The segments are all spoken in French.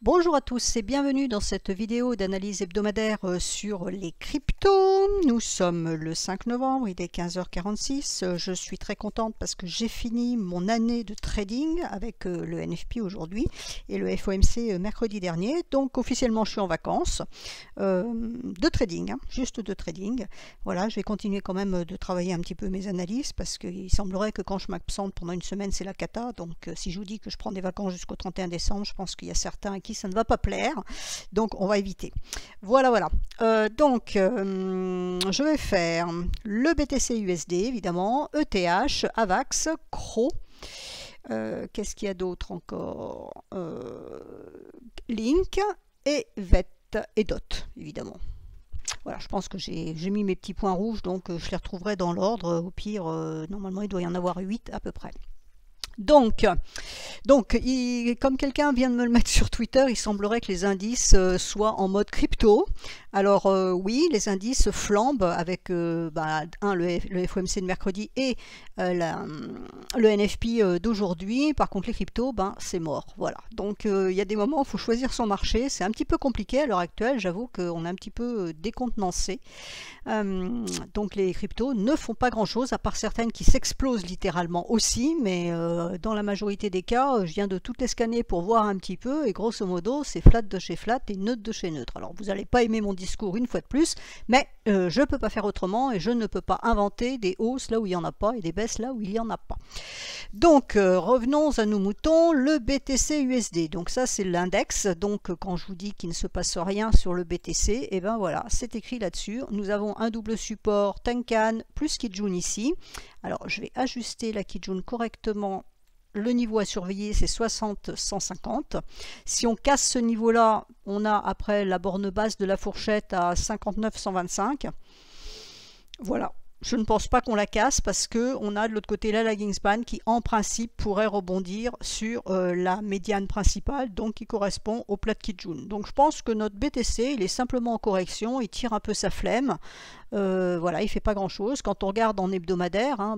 Bonjour à tous et bienvenue dans cette vidéo d'analyse hebdomadaire sur les cryptos. Nous sommes le 5 novembre, il est 15h46. Je suis très contente parce que j'ai fini mon année de trading avec le NFP aujourd'hui et le FOMC mercredi dernier. Donc officiellement je suis en vacances de trading, juste de trading. Voilà, je vais continuer quand même de travailler un petit peu mes analyses parce qu'il semblerait que quand je m'absente pendant une semaine c'est la cata. Donc si je vous dis que je prends des vacances jusqu'au 31 décembre, je pense qu'il y a certains à qui ça ne va pas plaire, donc on va éviter. Voilà. Je vais faire le BTC USD évidemment, ETH, AVAX, CRO, qu'est-ce qu'il y a d'autre encore, Link et VET et DOT évidemment. Voilà, je pense que j'ai mis mes petits points rouges, donc je les retrouverai dans l'ordre. Au pire, normalement il doit y en avoir 8 à peu près. Donc comme quelqu'un vient de me le mettre sur Twitter, il semblerait que les indices soient en mode crypto. Alors oui, les indices flambent avec le FOMC de mercredi et le NFP d'aujourd'hui. Par contre les cryptos, c'est mort. Voilà. Donc il y a des moments où il faut choisir son marché. C'est un petit peu compliqué à l'heure actuelle. J'avoue qu'on est un petit peu décontenancé. Donc les cryptos ne font pas grand chose, à part certaines qui s'explosent littéralement aussi, mais dans la majorité des cas, je viens de toutes les scanner pour voir un petit peu, et grosso modo c'est flat de chez flat et neutre de chez neutre. Alors vous n'allez pas aimer mon discours une fois de plus, mais je ne peux pas faire autrement et je ne peux pas inventer des hausses là où il n'y en a pas et des baisses là où il n'y en a pas. Donc revenons à nos moutons, le BTC USD, donc ça c'est l'index. Donc quand je vous dis qu'il ne se passe rien sur le BTC, et ben voilà, c'est écrit là-dessus. Nous avons un double support Tenkan plus Kijun ici. Alors je vais ajuster la Kijun correctement. Le niveau à surveiller c'est 60-150. Si on casse ce niveau là, on a après la borne basse de la fourchette à 59-125. Voilà. Je ne pense pas qu'on la casse parce qu'on a de l'autre côté la lagging span qui en principe pourrait rebondir sur la médiane principale, donc qui correspond au plat de Kijun. Donc je pense que notre BTC il est simplement en correction, il tire un peu sa flemme. Voilà, il fait pas grand chose. Quand on regarde en hebdomadaire,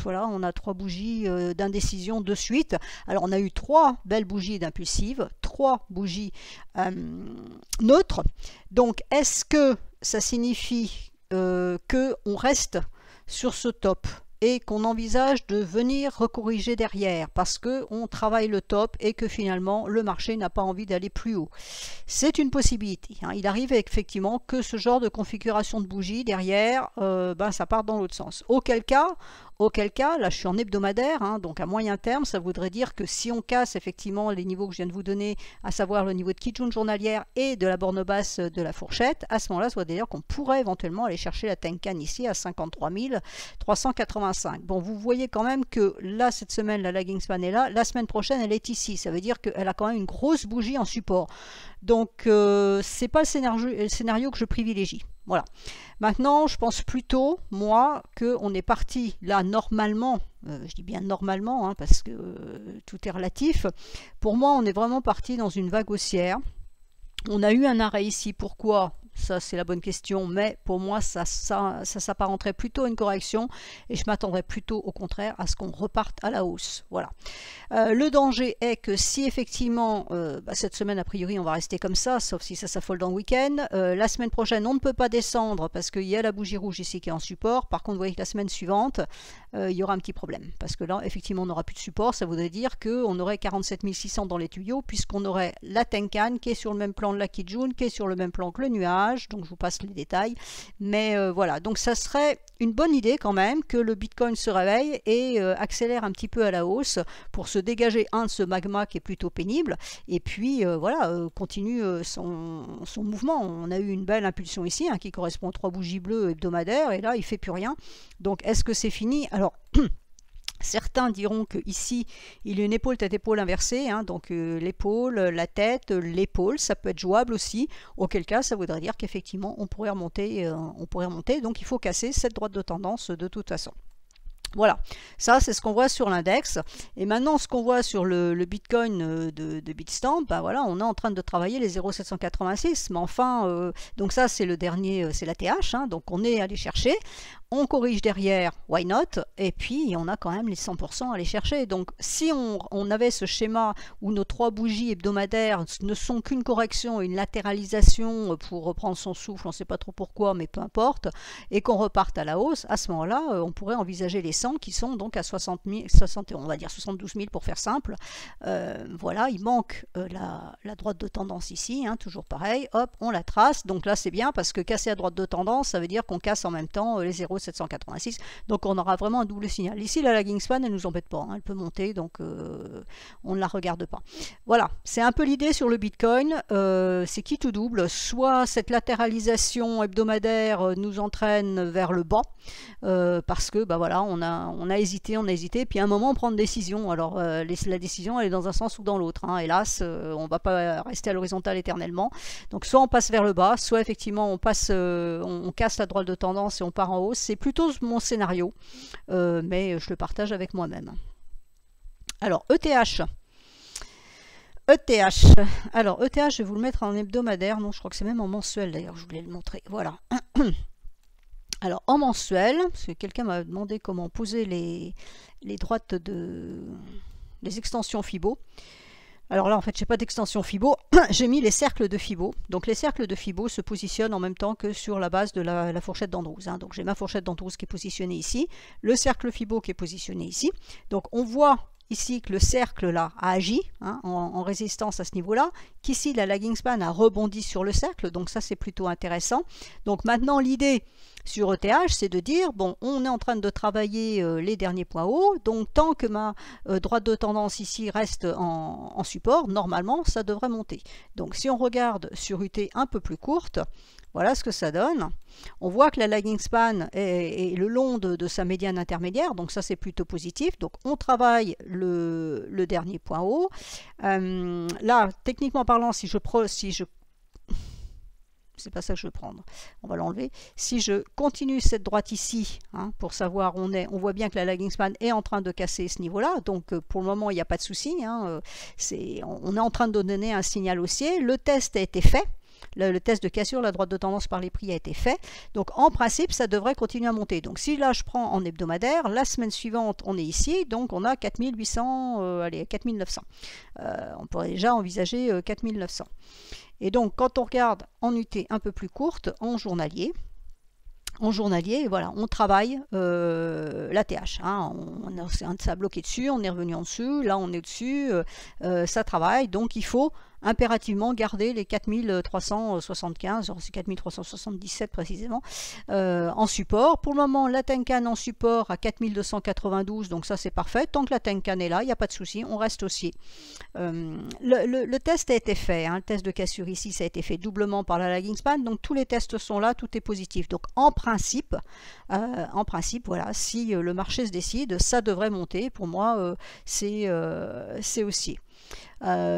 voilà, on a 3 bougies d'indécision de suite. Alors on a eu 3 belles bougies d'impulsive, 3 bougies neutres. Donc est-ce que ça signifie qu'on reste sur ce top et qu'on envisage de venir recorriger derrière parce qu'on travaille le top et que finalement le marché n'a pas envie d'aller plus haut? C'est une possibilité. Il arrive effectivement que ce genre de configuration de bougie derrière, ça part dans l'autre sens. Auquel cas, là je suis en hebdomadaire, donc à moyen terme, ça voudrait dire que si on casse effectivement les niveaux que je viens de vous donner, à savoir le niveau de Kijun journalière et de la borne basse de la fourchette, à ce moment-là, ça veut dire qu'on pourrait éventuellement aller chercher la Tenkan ici à 53 385. Bon, vous voyez quand même que là, cette semaine, la lagging span est là, la semaine prochaine, elle est ici. Ça veut dire qu'elle a quand même une grosse bougie en support. Donc, c'est pas le scénario que je privilégie. Voilà. Maintenant, je pense plutôt, moi, qu'on est parti là normalement, je dis bien normalement, parce que tout est relatif. Pour moi, on est vraiment parti dans une vague haussière. On a eu un arrêt ici. Pourquoi ? Ça, c'est la bonne question, mais pour moi, ça s'apparenterait plutôt à une correction et je m'attendrais plutôt au contraire à ce qu'on reparte à la hausse. Voilà. Le danger est que si effectivement, cette semaine, a priori, on va rester comme ça, sauf si ça s'affole dans le week-end. La semaine prochaine, on ne peut pas descendre parce qu'il y a la bougie rouge ici qui est en support. Par contre, vous voyez que la semaine suivante, il y aura un petit problème parce que là, effectivement, on n'aura plus de support. Ça voudrait dire qu'on aurait 47 600 dans les tuyaux puisqu'on aurait la Tenkan qui est sur le même plan de la Kijun, qui est sur le même plan que le nuage. Donc je vous passe les détails, mais voilà, donc ça serait une bonne idée quand même que le Bitcoin se réveille et accélère un petit peu à la hausse pour se dégager de ce magma qui est plutôt pénible et puis continue son mouvement. On a eu une belle impulsion ici qui correspond aux 3 bougies bleues hebdomadaires et là il fait plus rien. Donc est-ce que c'est fini? Alors certains diront qu'ici, il y a une épaule tête-épaule inversée, donc l'épaule, la tête, l'épaule, ça peut être jouable aussi, auquel cas ça voudrait dire qu'effectivement on pourrait remonter, donc il faut casser cette droite de tendance de toute façon. Voilà, ça c'est ce qu'on voit sur l'index. Et maintenant ce qu'on voit sur le Bitcoin de Bitstamp, voilà, on est en train de travailler les 0,786. Mais enfin, donc ça c'est le dernier, c'est la TH, donc on est allé chercher. on corrige derrière, why not? Et puis on a quand même les 100% à aller chercher. Donc si on avait ce schéma où nos 3 bougies hebdomadaires ne sont qu'une correction, une latéralisation pour reprendre son souffle, on ne sait pas trop pourquoi, mais peu importe, et qu'on reparte à la hausse, à ce moment-là, on pourrait envisager les 100 qui sont donc à 60 000, on va dire 72 000 pour faire simple. Voilà, il manque la droite de tendance ici, hein, toujours pareil, hop, on la trace. Donc là c'est bien parce que casser à droite de tendance, ça veut dire qu'on casse en même temps les 0,786, donc on aura vraiment un double signal. Ici la lagging span, elle nous embête pas, hein, elle peut monter, donc on ne la regarde pas. Voilà, c'est un peu l'idée sur le Bitcoin, c'est qui tout double, soit cette latéralisation hebdomadaire nous entraîne vers le bas, parce que bah voilà, on a hésité, puis à un moment on prend une décision. Alors la décision elle est dans un sens ou dans l'autre, hein. Hélas, on ne va pas rester à l'horizontale éternellement, donc soit on passe vers le bas, soit effectivement on passe, on casse la droite de tendance et on part en hausse. C'est plutôt mon scénario, mais je le partage avec moi-même. Alors ETH. Alors ETH, je vais vous le mettre en hebdomadaire, non je crois que c'est même en mensuel d'ailleurs, je voulais le montrer, voilà. Alors en mensuel, parce que quelqu'un m'a demandé comment poser les droites les extensions Fibo. Alors là, en fait, je n'ai pas d'extension Fibo, j'ai mis les cercles de Fibo. Donc les cercles de Fibo se positionnent en même temps que sur la base de la fourchette d'Andrews, hein. Donc j'ai ma fourchette d'Andrews qui est positionnée ici, le cercle Fibo qui est positionné ici. Donc on voit ici que le cercle là a agi, hein, en résistance à ce niveau-là, qu'ici la lagging span a rebondi sur le cercle, donc ça c'est plutôt intéressant. Donc maintenant l'idée sur ETH, c'est de dire, bon, on est en train de travailler les derniers points hauts, donc tant que ma droite de tendance ici reste en support, normalement, ça devrait monter. Donc si on regarde sur UT un peu plus courte, voilà ce que ça donne. On voit que la lagging span est le long de sa médiane intermédiaire, donc ça c'est plutôt positif. Donc on travaille le dernier point haut. Là, techniquement parlant, c'est pas ça que je veux prendre, on va l'enlever. Si je continue cette droite ici, hein, pour savoir où on voit bien que la lagging span est en train de casser ce niveau-là, donc pour le moment il n'y a pas de souci, hein, on est en train de donner un signal haussier, le test a été fait. Le test de cassure, la droite de tendance par les prix a été fait. Donc en principe, ça devrait continuer à monter. Donc si là je prends en hebdomadaire, la semaine suivante, on est ici, donc on a 4800, allez, 4900. On pourrait déjà envisager 4900. Et donc quand on regarde en UT un peu plus courte, en journalier, voilà, on travaille l'ATH. Hein, ça a bloqué dessus, on est revenu en dessous, là on est au-dessus, ça travaille, donc il faut impérativement garder les 4375, c'est 4377 précisément, en support. Pour le moment, la Tenkan en support à 4292, donc ça c'est parfait. Tant que la Tenkan est là, il n'y a pas de souci, on reste haussier. Le test a été fait, hein, le test de cassure ici, ça a été fait doublement par la lagging span, donc tous les tests sont là, tout est positif. Donc en principe, voilà, si le marché se décide, ça devrait monter. Pour moi, c'est haussier.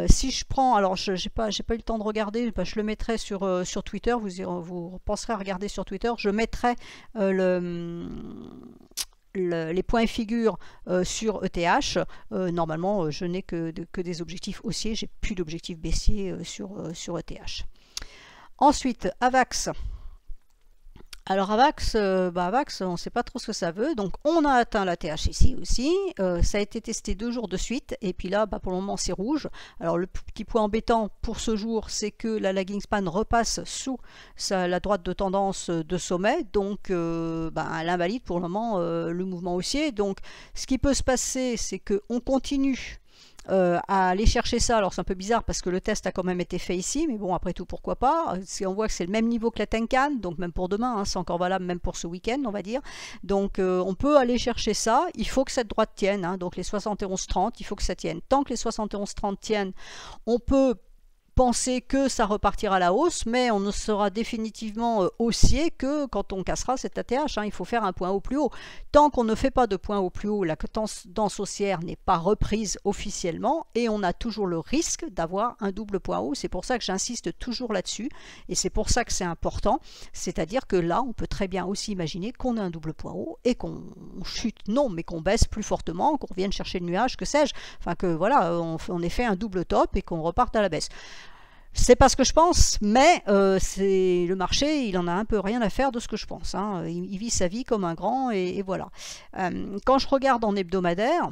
Si je prends, alors je n'ai pas eu le temps de regarder, je le mettrai sur Twitter, vous penserez à regarder sur Twitter, je mettrai les points et figures sur ETH. Normalement, je n'ai que des objectifs haussiers, j'ai plus d'objectifs baissiers sur ETH. Ensuite, AVAX. Alors AVAX, AVAX, on ne sait pas trop ce que ça veut, donc on a atteint la TH ici aussi, ça a été testé 2 jours de suite, et puis là pour le moment c'est rouge. Alors le petit point embêtant pour ce jour, c'est que la lagging span repasse sous la droite de tendance de sommet, donc elle invalide pour le moment le mouvement haussier. Donc ce qui peut se passer, c'est qu'on continue à aller chercher ça. Alors c'est un peu bizarre parce que le test a quand même été fait ici, mais bon, après tout, pourquoi pas. Si on voit que c'est le même niveau que la Tenkan, donc même pour demain, hein, c'est encore valable même pour ce week-end, on va dire. Donc on peut aller chercher ça. Il faut que cette droite tienne, hein, donc les 71,30, il faut que ça tienne. Tant que les 71,30 tiennent, on peut penser que ça repartira à la hausse, mais on ne sera définitivement haussier que quand on cassera cette ATH. Hein, il faut faire un point haut plus haut. Tant qu'on ne fait pas de point haut plus haut, la tendance haussière n'est pas reprise officiellement et on a toujours le risque d'avoir un double point haut. C'est pour ça que j'insiste toujours là-dessus et c'est pour ça que c'est important. C'est-à-dire que là, on peut très bien aussi imaginer qu'on a un double point haut et qu'on chute, non, mais qu'on baisse plus fortement, qu'on revienne chercher le nuage, que sais-je. Enfin que voilà, on ait fait un double top et qu'on reparte à la baisse. C'est pas ce que je pense, mais c'est le marché, il en a un peu rien à faire de ce que je pense, hein. Il vit sa vie comme un grand et voilà. Quand je regarde en hebdomadaire,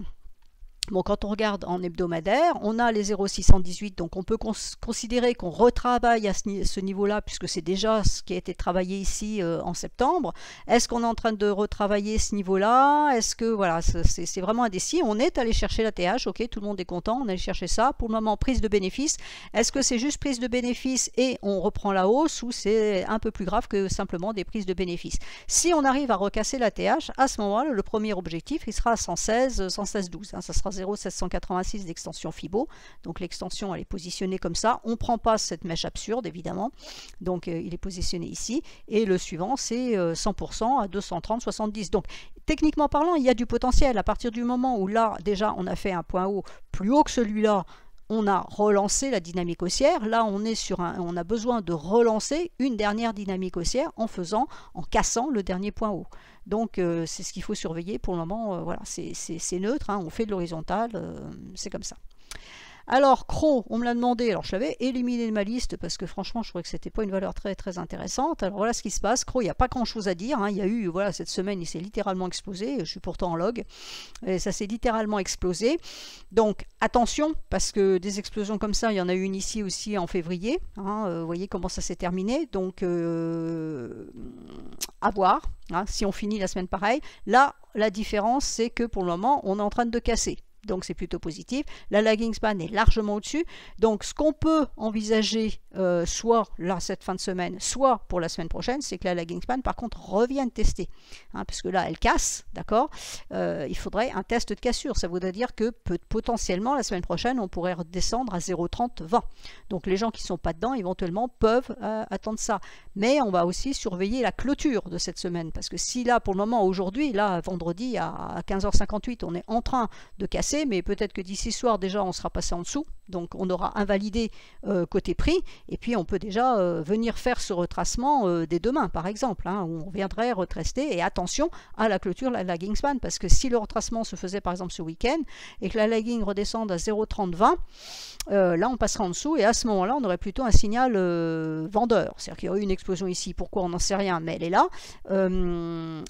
bon, quand on regarde en hebdomadaire, on a les 0,618, donc on peut considérer qu'on retravaille à ce niveau-là, puisque c'est déjà ce qui a été travaillé ici en septembre. Est-ce qu'on est en train de retravailler ce niveau-là? Est-ce que, voilà, c'est vraiment indécis. On est allé chercher la TH, ok, tout le monde est content, on est allé chercher ça. Pour le moment, prise de bénéfice. Est-ce que c'est juste prise de bénéfice et on reprend la hausse, ou c'est un peu plus grave que simplement des prises de bénéfice? Si on arrive à recasser la TH, à ce moment-là, le premier objectif, il sera à 116, 116,12, hein, ça sera 0,786 d'extension Fibo, donc l'extension elle est positionnée comme ça, on ne prend pas cette mèche absurde évidemment, donc il est positionné ici, et le suivant c'est 100% à 230,70, donc techniquement parlant il y a du potentiel à partir du moment où là déjà on a fait un point haut plus haut que celui-là, on a relancé la dynamique haussière. Là, on est sur on a besoin de relancer une dernière dynamique haussière en cassant le dernier point haut. Donc, c'est ce qu'il faut surveiller pour le moment. Voilà, c'est neutre, hein, on fait de l'horizontale, c'est comme ça. Alors, Cro, on me l'a demandé, alors je l'avais éliminé de ma liste parce que franchement, je trouvais que c'était pas une valeur très très intéressante. Alors voilà ce qui se passe. Cro, il n'y a pas grand chose à dire, hein. Il y a eu, voilà, cette semaine, il s'est littéralement explosé. Je suis pourtant en log. Et ça s'est littéralement explosé. Donc, attention, parce que des explosions comme ça, il y en a eu une ici aussi en février. Hein, vous voyez comment ça s'est terminé. Donc, à voir, hein, si on finit la semaine pareil. Là, la différence, c'est que pour le moment, on est en train de casser. Donc c'est plutôt positif. La lagging span est largement au-dessus. Donc ce qu'on peut envisager, soit là cette fin de semaine, soit pour la semaine prochaine, c'est que la lagging span par contre revienne tester. Hein, parce que là elle casse, d'accord, il faudrait un test de cassure. Ça voudrait dire que potentiellement la semaine prochaine on pourrait redescendre à 0,30-20. Donc les gens qui ne sont pas dedans éventuellement peuvent attendre ça. Mais on va aussi surveiller la clôture de cette semaine. Parce que si là pour le moment aujourd'hui, là vendredi à 15h58, on est en train de casser, mais peut-être que d'ici soir déjà on sera passé en dessous, donc on aura invalidé côté prix, et puis on peut déjà venir faire ce retracement dès demain par exemple, hein, où on viendrait retracer, et attention à la clôture, la lagging span, parce que si le retracement se faisait par exemple ce week-end, et que la lagging redescende à 0,30-20, là on passera en dessous, et à ce moment-là on aurait plutôt un signal vendeur, c'est-à-dire qu'il y aurait eu une explosion ici, pourquoi on n'en sait rien, mais elle est là,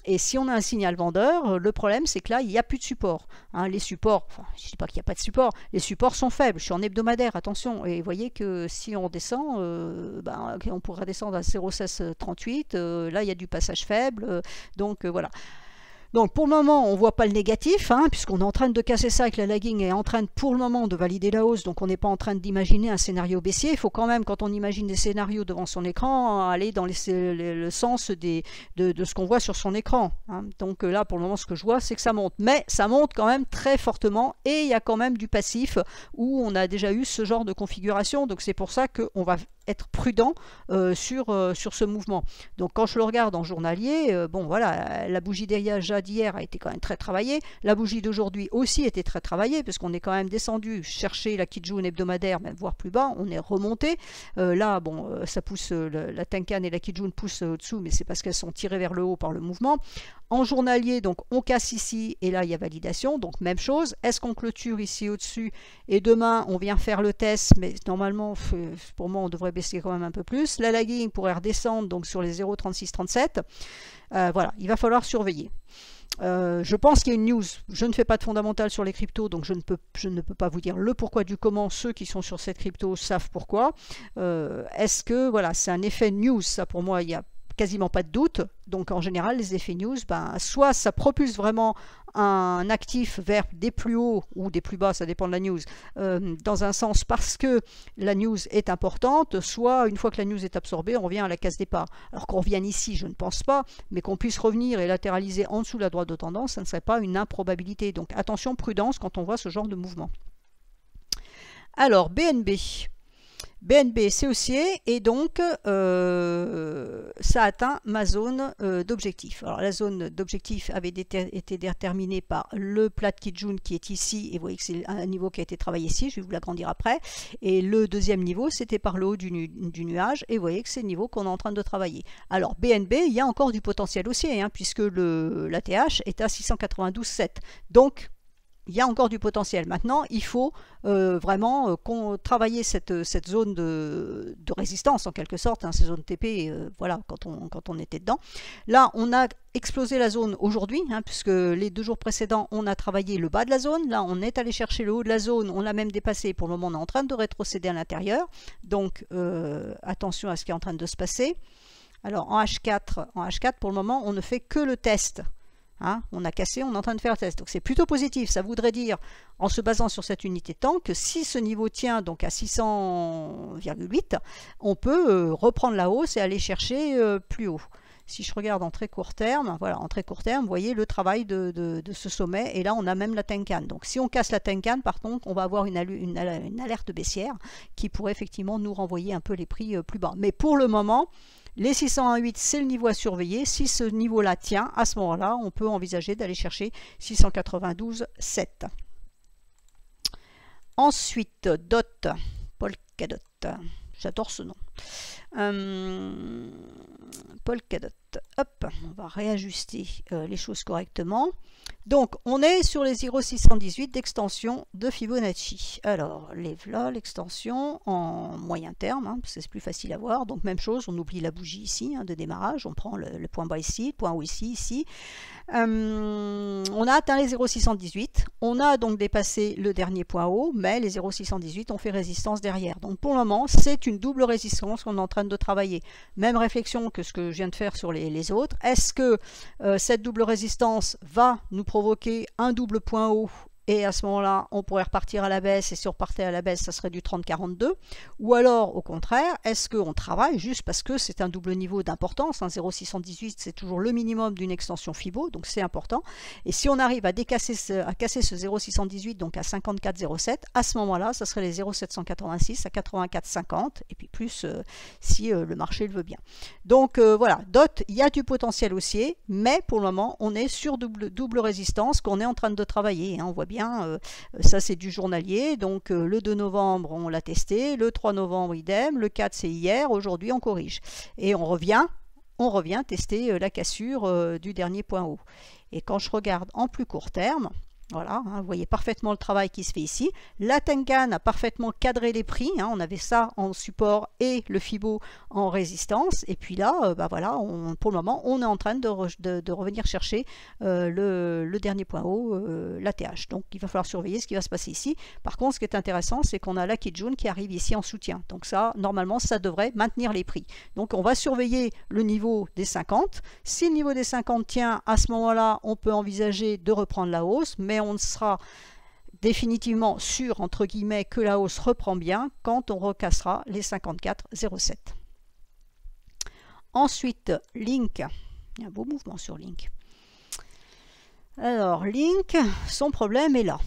et si on a un signal vendeur, le problème c'est que là il n'y a plus de support, hein, les supports, enfin, je ne dis pas qu'il n'y a pas de support, les supports sont faibles, je suis en hebdomadaire, attention, et vous voyez que si on descend, on pourrait descendre à 0,1638, là il y a du passage faible, donc voilà. Donc pour le moment, on ne voit pas le négatif, hein, puisqu'on est en train de casser ça avec la lagging et en train de, pour le moment de valider la hausse, donc on n'est pas en train d'imaginer un scénario baissier. Il faut quand même, quand on imagine des scénarios devant son écran, aller dans le sens de ce qu'on voit sur son écran. Hein. Donc là, pour le moment, ce que je vois, c'est que ça monte. Mais ça monte quand même très fortement et il y a quand même du passif où on a déjà eu ce genre de configuration. Donc c'est pour ça qu'on va être prudent sur ce mouvement. Donc quand je le regarde en journalier, bon voilà, la bougie d'hier a été quand même très travaillée, la bougie d'aujourd'hui aussi était très travaillée, parce qu'on est quand même descendu chercher la Kijun hebdomadaire, même voire plus bas, on est remonté. Là, bon, ça pousse, la Tenkan et la Kijun poussent au-dessous, mais c'est parce qu'elles sont tirées vers le haut par le mouvement. En journalier, donc on casse ici, et là il y a validation, donc même chose. Est-ce qu'on clôture ici au-dessus, et demain on vient faire le test, mais normalement, pour moi, on devrait baisser quand même un peu plus. La lagging pourrait redescendre donc sur les 0,3637. Voilà, il va falloir surveiller. Je pense qu'il y a une news. Je ne fais pas de fondamental sur les cryptos, donc je ne peux pas vous dire le pourquoi du comment. Ceux qui sont sur cette crypto savent pourquoi. Est-ce que voilà, c'est un effet news? Ça, pour moi, il y a quasiment pas de doute. Donc en général, les effets news, soit ça propulse vraiment un actif vers des plus hauts ou des plus bas, ça dépend de la news, dans un sens parce que la news est importante, soit une fois que la news est absorbée, on revient à la case départ. Alors qu'on revienne ici, je ne pense pas, mais qu'on puisse revenir et latéraliser en dessous de la droite de tendance, ça ne serait pas une improbabilité. Donc attention, prudence quand on voit ce genre de mouvement. Alors, BNB. BNB c'est haussier et donc ça atteint ma zone d'objectif. Alors la zone d'objectif avait été déterminée par le plat de Kijun qui est ici, et vous voyez que c'est un niveau qui a été travaillé ici, je vais vous l'agrandir après, et le deuxième niveau c'était par le haut du nuage, et vous voyez que c'est le niveau qu'on est en train de travailler. Alors BNB, il y a encore du potentiel haussier, hein, puisque la TH est à 692,7, donc il y a encore du potentiel. Maintenant, il faut vraiment travailler cette zone de résistance en quelque sorte, hein, ces zones TP, voilà, quand on était dedans. Là, on a explosé la zone aujourd'hui, hein, puisque les 2 jours précédents, on a travaillé le bas de la zone. Là, on est allé chercher le haut de la zone, on l'a même dépassé. Pour le moment, on est en train de rétrocéder à l'intérieur. Donc, attention à ce qui est en train de se passer. Alors, en H4, pour le moment, on ne fait que le test. Hein, on a cassé, on est en train de faire le test. Donc c'est plutôt positif. Ça voudrait dire, en se basant sur cette unité de temps, que si ce niveau tient donc à 600,8, on peut reprendre la hausse et aller chercher plus haut. Si je regarde en très court terme, voilà, en très court terme, vous voyez le travail de ce sommet. Et là, on a même la Tenkan. Donc si on casse la Tenkan, par contre, on va avoir une alerte baissière qui pourrait effectivement nous renvoyer un peu les prix plus bas. Mais pour le moment, les 601,8, c'est le niveau à surveiller. Si ce niveau-là tient, à ce moment-là, on peut envisager d'aller chercher 692,7. Ensuite, DOT, Polkadot. J'adore ce nom. Polkadot. Hop, on va réajuster les choses correctement. Donc, on est sur les 0,618 d'extension de Fibonacci. Alors, là, l'extension en moyen terme, hein, c'est plus facile à voir. Donc, même chose, on oublie la bougie ici, hein, de démarrage. On prend le point bas ici, le point haut ici. On a atteint les 0,618. On a donc dépassé le dernier point haut, mais les 0,618 ont fait résistance derrière. Donc, pour le moment, c'est une double résistance qu'on est en train de travailler. Même réflexion que ce que je viens de faire sur les autres. Est-ce que cette double résistance va nous provoquer un double point haut et à ce moment-là, on pourrait repartir à la baisse, et si on repartait à la baisse, ça serait du 30,42. Ou alors, au contraire, est-ce qu'on travaille juste parce que c'est un double niveau d'importance, hein, 0,618, c'est toujours le minimum d'une extension Fibo, donc c'est important. Et si on arrive à casser ce 0,618, donc à 54,07, à ce moment-là, ça serait les 0,786 à 84,50, et puis plus si le marché le veut bien. Donc voilà, DOT, il y a du potentiel haussier, mais pour le moment, on est sur double résistance qu'on est en train de travailler, hein, on voit bien. Ça c'est du journalier, donc le 2 novembre on l'a testé, le 3 novembre idem, le 4 c'est hier, aujourd'hui on corrige. Et on revient tester la cassure du dernier point haut. Et quand je regarde en plus court terme, voilà, hein, vous voyez parfaitement le travail qui se fait ici. La Tenkan a parfaitement cadré les prix, hein, on avait ça en support et le Fibo en résistance. Et puis là, bah voilà, pour le moment, on est en train de revenir chercher le dernier point haut, l'ATH. Donc il va falloir surveiller ce qui va se passer ici. Par contre, ce qui est intéressant, c'est qu'on a la Kijun qui arrive ici en soutien. Donc ça, normalement, ça devrait maintenir les prix. Donc on va surveiller le niveau des 50. Si le niveau des 50 tient, à ce moment-là, on peut envisager de reprendre la hausse, mais on sera définitivement sûr, entre guillemets, que la hausse reprend bien quand on recassera les 54,07. Ensuite, Link. Il y a un beau mouvement sur Link. Alors, Link, son problème est là.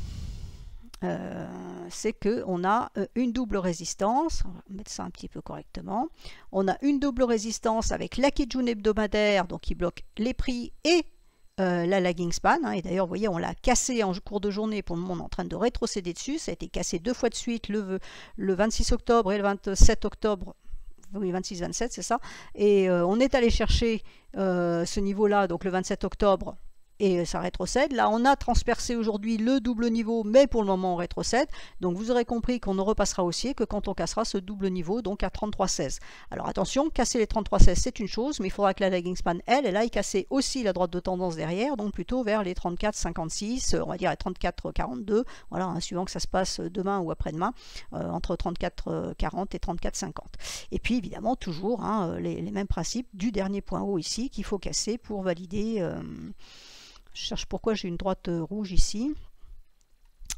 C'est qu'on a une double résistance, on va mettre ça un petit peu correctement, on a une double résistance avec la Kijun hebdomadaire, donc qui bloque les prix et la lagging span, hein, et d'ailleurs vous voyez on l'a cassé en cours de journée, pour le moment on est en train de rétrocéder dessus, ça a été cassé 2 fois de suite, le 26 octobre et le 27 octobre, oui 26-27 c'est ça, et on est allé chercher ce niveau là, donc le 27 octobre, et ça rétrocède. Là, on a transpercé aujourd'hui le double niveau, mais pour le moment, on rétrocède. Donc, vous aurez compris qu'on ne repassera haussier que quand on cassera ce double niveau, donc à 33,16. Alors, attention, casser les 33,16, c'est une chose, mais il faudra que la lagging span, elle aille casser aussi la droite de tendance derrière, donc plutôt vers les 34,56, on va dire les 34,42, voilà, hein, suivant que ça se passe demain ou après-demain, entre 34,40 et 34,50. Et puis, évidemment, toujours hein, les mêmes principes du dernier point haut ici, qu'il faut casser pour valider... Je cherche pourquoi j'ai une droite rouge ici.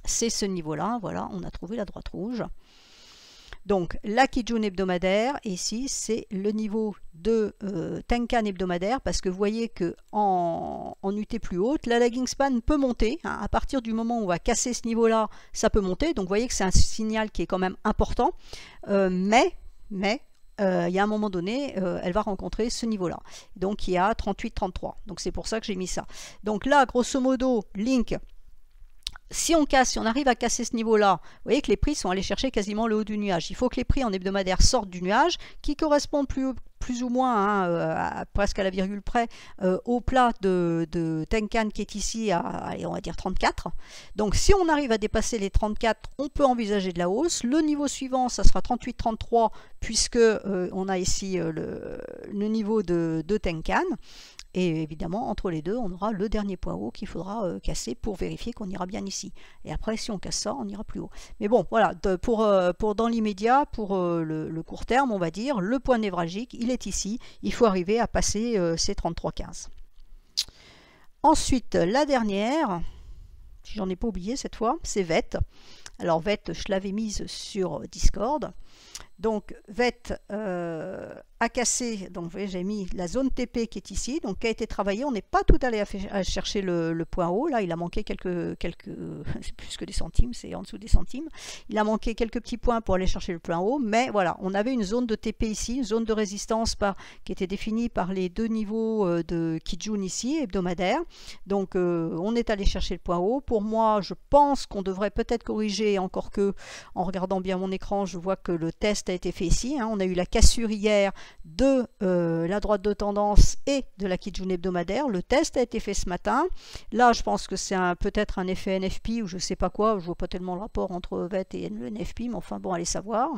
C'est ce niveau-là, voilà, on a trouvé la droite rouge. Donc, la Kijun hebdomadaire, ici, c'est le niveau de Tenkan hebdomadaire, parce que vous voyez qu'en UT plus haute, la lagging span peut monter. Hein, à partir du moment où on va casser ce niveau-là, ça peut monter. Donc, vous voyez que c'est un signal qui est quand même important. Mais il y a un moment donné, elle va rencontrer ce niveau-là. Donc, il y a 38-33. Donc, c'est pour ça que j'ai mis ça. Donc là, grosso modo, Link, si on arrive à casser ce niveau-là, vous voyez que les prix sont allés chercher quasiment le haut du nuage. Il faut que les prix en hebdomadaire sortent du nuage, qui correspondent plus plus ou moins, hein, presque à la virgule près, au plat de Tenkan qui est ici à, allez, on va dire 34. Donc si on arrive à dépasser les 34, on peut envisager de la hausse. Le niveau suivant, ça sera 38-33, puisque on a ici le niveau de Tenkan. Et évidemment, entre les deux, on aura le dernier point haut qu'il faudra casser pour vérifier qu'on ira bien ici. Et après, si on casse ça, on ira plus haut. Mais bon, voilà, pour dans l'immédiat, pour le court terme, on va dire, le point névralgique, il est ici. Il faut arriver à passer ces 33,15. Ensuite, la dernière, si j'en ai pas oublié cette fois, c'est VET. Alors VET, je l'avais mise sur Discord. Donc VET a cassé, donc vous voyez, j'ai mis la zone TP qui est ici, donc qui a été travaillée. On n'est pas tout allé à chercher le point haut, là il a manqué quelques c'est plus que des centimes, c'est en dessous des centimes. Il a manqué quelques petits points pour aller chercher le point haut, mais voilà, on avait une zone de TP ici, une zone de résistance qui était définie par les deux niveaux de Kijun ici, hebdomadaire. Donc on est allé chercher le point haut. Pour moi, je pense qu'on devrait peut-être corriger, encore que en regardant bien mon écran, je vois que le test a été fait ici, hein. On a eu la cassure hier de la droite de tendance et de la Kijun hebdomadaire. Le test a été fait ce matin. Là, je pense que c'est peut-être un effet NFP ou je sais pas quoi. Je vois pas tellement le rapport entre VET et le NFP, mais enfin bon, allez savoir.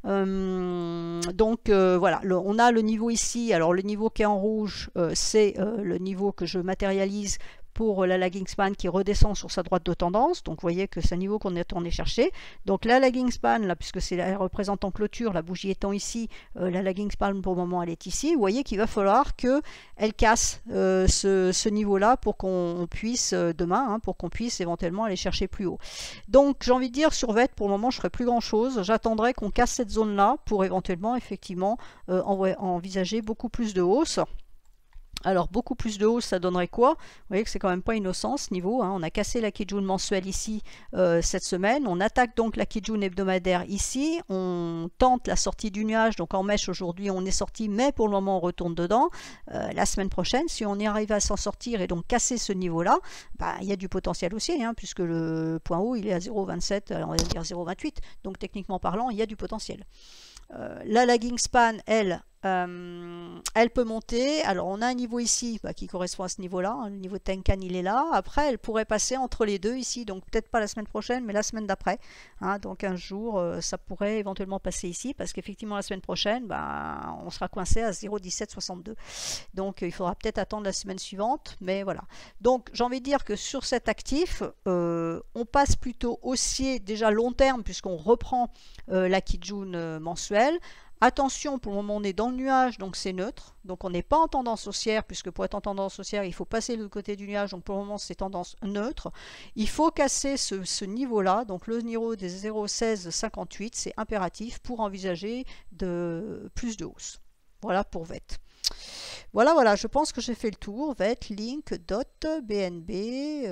Donc voilà, on a le niveau ici. Alors le niveau qui est en rouge, c'est le niveau que je matérialise pour la lagging span qui redescend sur sa droite de tendance. Donc vous voyez que c'est un niveau qu'on est tourné chercher. Donc la lagging span, là, puisque elle représente en clôture, la bougie étant ici, la lagging span pour le moment elle est ici. Vous voyez qu'il va falloir qu'elle casse ce niveau-là pour qu'on puisse, demain, hein, pour qu'on puisse éventuellement aller chercher plus haut. Donc j'ai envie de dire, sur VET, pour le moment je ne ferai plus grand-chose. J'attendrai qu'on casse cette zone-là pour éventuellement, effectivement, envisager beaucoup plus de hausse. Alors beaucoup plus de hausse, ça donnerait quoi? Vous voyez que c'est quand même pas innocent ce niveau, hein. On a cassé la Kijun mensuelle ici cette semaine, on attaque donc la Kijun hebdomadaire ici, on tente la sortie du nuage, donc en mèche aujourd'hui on est sorti, mais pour le moment on retourne dedans. La semaine prochaine, si on y arrive à s'en sortir et donc casser ce niveau-là, bah, il y a du potentiel aussi, hein, puisque le point haut il est à 0,27, on va dire 0,28, donc techniquement parlant il y a du potentiel. La lagging span, elle peut monter. Alors on a un niveau ici qui correspond à ce niveau là, hein, le niveau de Tenkan il est là. Après elle pourrait passer entre les deux ici, donc peut-être pas la semaine prochaine mais la semaine d'après, hein, donc un jour ça pourrait éventuellement passer ici, parce qu'effectivement la semaine prochaine on sera coincé à 0,1762, donc il faudra peut-être attendre la semaine suivante, mais voilà. Donc j'ai envie de dire que sur cet actif on passe plutôt haussier déjà long terme, puisqu'on reprend la Kijun mensuelle. Attention, pour le moment on est dans le nuage, donc c'est neutre, donc on n'est pas en tendance haussière, puisque pour être en tendance haussière il faut passer de l'autre côté du nuage, donc pour le moment c'est tendance neutre. Il faut casser ce niveau là, donc le niveau des 0,1658, c'est impératif pour envisager plus de hausse. Voilà pour VET. Voilà, je pense que j'ai fait le tour. VET, Link, DOT, BNB,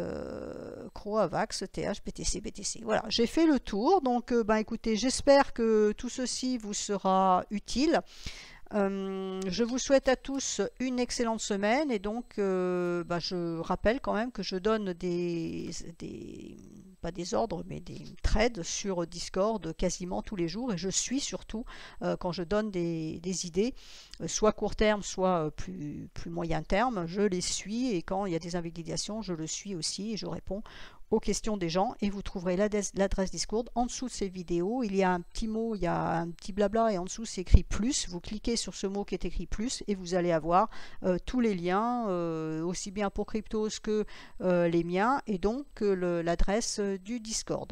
CRO, AVAX, ETH, BTC. Voilà, j'ai fait le tour. Donc, écoutez, j'espère que tout ceci vous sera utile. Je vous souhaite à tous une excellente semaine, et donc je rappelle quand même que je donne pas des ordres, mais des trades sur Discord quasiment tous les jours, et je suis surtout quand je donne des idées, soit court terme, soit plus moyen terme, je les suis, et quand il y a des invalidations, je le suis aussi et je réponds aux questions des gens, et vous trouverez l'adresse Discord en dessous de ces vidéos. Il y a un petit mot, il y a un petit blabla, et en dessous c'est écrit plus. Vous cliquez sur ce mot qui est écrit plus et vous allez avoir tous les liens, aussi bien pour Cryptos que les miens, et donc l'adresse du Discord.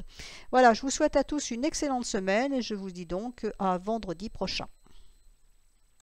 Voilà, je vous souhaite à tous une excellente semaine, et je vous dis donc à vendredi prochain.